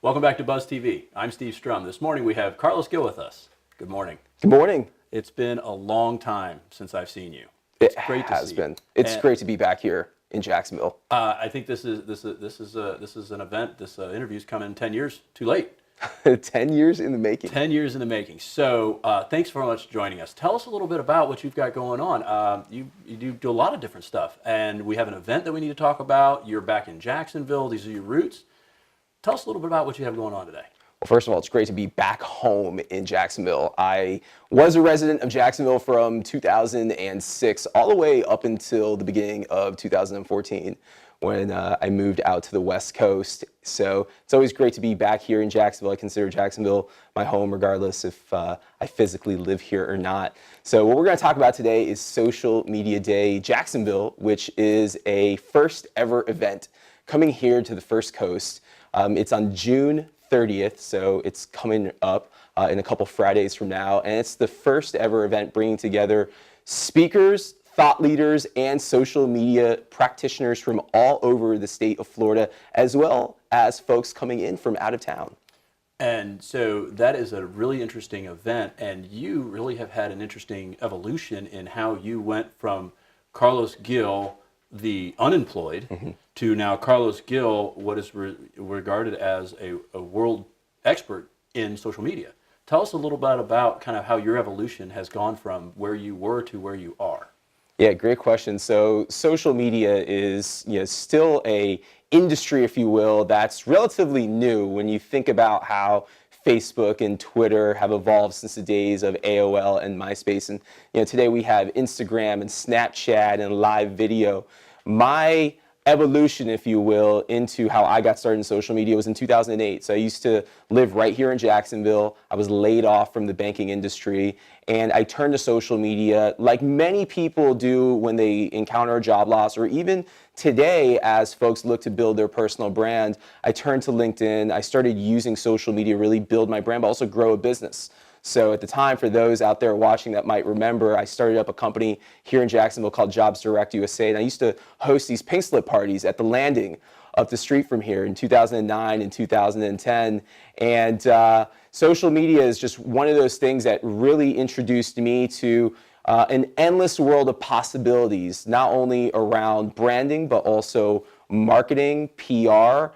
Welcome back to Buzz TV. I'm Steve Strum. This morning we have Carlos Gil with us. Good morning. Good morning. It's been a long time since I've seen you. It's great to be back here in Jacksonville. I think this is an event. This interview's coming 10 years too late. 10 years in the making. 10 years in the making. So thanks very much for joining us. Tell us a little bit about what you've got going on. You do a lot of different stuff, and we have an event that we need to talk about. You're back in Jacksonville. These are your roots. Tell us a little bit about what you have going on today. Well, first of all, it's great to be back home in Jacksonville. I was a resident of Jacksonville from 2006 all the way up until the beginning of 2014 when I moved out to the West Coast. So it's always great to be back here in Jacksonville. I consider Jacksonville my home regardless if I physically live here or not. So what we're going to talk about today is Social Media Day Jacksonville, which is a first ever event coming here to the First Coast. It's on June 30th, so it's coming up in a couple Fridays from now, and it's the first ever event bringing together speakers, thought leaders, and social media practitioners from all over the state of Florida, as well as folks coming in from out of town. And so that is a really interesting event, and you really have had an interesting evolution in how you went from Carlos Gil, the unemployed, to now Carlos Gil, what is regarded as a world expert in social media. Tell us a little bit about kind of how your evolution has gone from where you were to where you are. Yeah, great question. So social media is still a industry, if you will, that's relatively new when you think about how Facebook and Twitter have evolved since the days of AOL and MySpace. And today we have Instagram and Snapchat and live video. My evolution, if you will, into how I got started in social media was in 2008. So I used to live right here in Jacksonville. I was laid off from the banking industry, and I turned to social media like many people do when they encounter a job loss, or even today as folks look to build their personal brand. I turned to LinkedIn. I started using social media to really build my brand, but also grow a business. So at the time, for those out there watching that might remember, I started up a company here in Jacksonville called Jobs Direct USA, and I used to host these pink slip parties at the Landing up the street from here in 2009 and 2010. And social media is just one of those things that really introduced me to an endless world of possibilities, not only around branding, but also marketing, PR.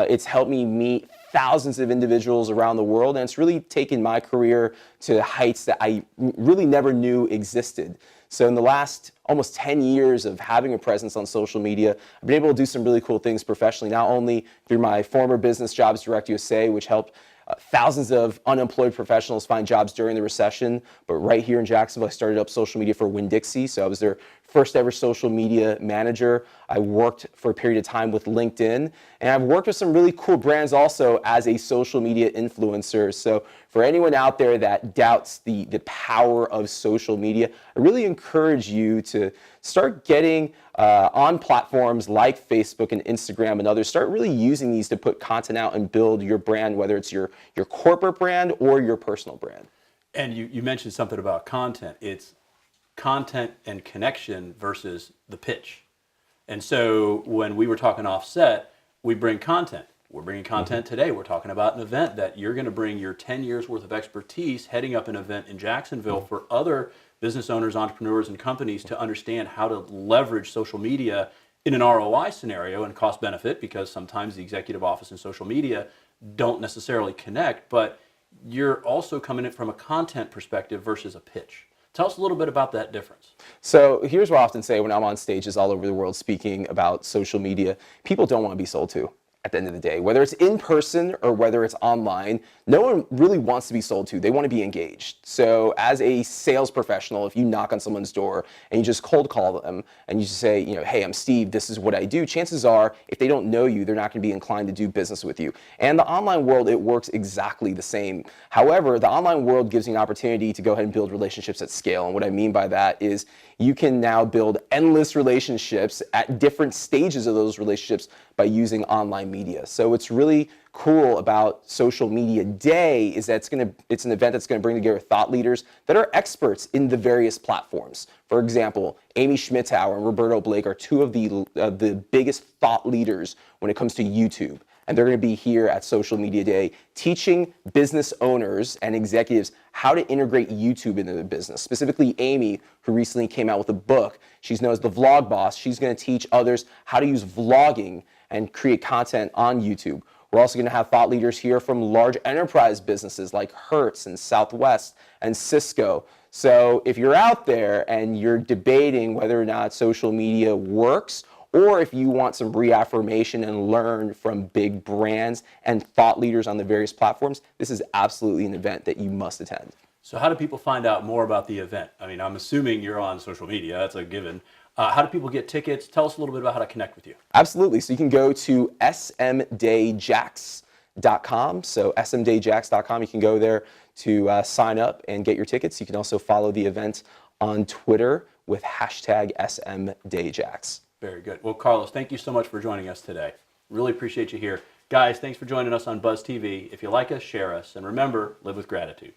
It's helped me meet thousands of individuals around the world, and it's really taken my career to heights that I really never knew existed. So in the last almost 10 years of having a presence on social media, I've been able to do some really cool things professionally, not only through my former business, Jobs Direct USA, which helped thousands of unemployed professionals find jobs during the recession, but right here in Jacksonville, I started up social media for Winn-Dixie. So I was their first ever social media manager. I worked for a period of time with LinkedIn, and I've worked with some really cool brands also as a social media influencer. So for anyone out there that doubts the power of social media, I really encourage you to start getting on platforms like Facebook and Instagram and others. Start really using these to put content out and build your brand, whether it's your corporate brand or your personal brand. And you mentioned something about content. It's content and connection versus the pitch. And so when we were talking offset, we bring content. We're bringing content today. We're talking about an event that you're going to bring your 10 years worth of expertise heading up an event in Jacksonville for other business owners, entrepreneurs, and companies to understand how to leverage social media in an ROI scenario and cost benefit, because sometimes the executive office and social media don't necessarily connect, but you're also coming in from a content perspective versus a pitch. Tell us a little bit about that difference. So here's what I often say when I'm on stages all over the world speaking about social media. People don't want to be sold to. At the end of the day, whether it's in person or whether it's online, no one really wants to be sold to. They want to be engaged. So as a sales professional, if you knock on someone's door and you just cold call them and you just say, hey, I'm Steve, this is what I do, chances are if they don't know you, they're not going to be inclined to do business with you. And the online world, it works exactly the same. However, the online world gives you an opportunity to go ahead and build relationships at scale. And what I mean by that is you can now build endless relationships at different stages of those relationships by using online media. So what's really cool about Social Media Day is that it's an event that's going to bring together thought leaders that are experts in the various platforms. For example, Amy Schmittauer and Roberto Blake are two of the biggest thought leaders when it comes to YouTube. and they're going to be here at Social Media Day teaching business owners and executives how to integrate YouTube into the business. Specifically, Amy, who recently came out with a book, she's known as the Vlog Boss. She's going to teach others how to use vlogging and create content on YouTube. We're also going to have thought leaders here from large enterprise businesses like Hertz and Southwest and Cisco. So if you're out there and you're debating whether or not social media works, or if you want some reaffirmation and learn from big brands and thought leaders on the various platforms, this is absolutely an event that you must attend. So how do people find out more about the event? I mean, I'm assuming you're on social media. That's a given. How do people get tickets? Tell us a little bit about how to connect with you. Absolutely. So you can go to smdayjax.com. So smdayjax.com. You can go there to sign up and get your tickets. You can also follow the event on Twitter with hashtag smdayjax. Very good. Well, Carlos, thank you so much for joining us today. Really appreciate you here. Guys, thanks for joining us on Buzz TV. If you like us, share us. And remember, live with gratitude.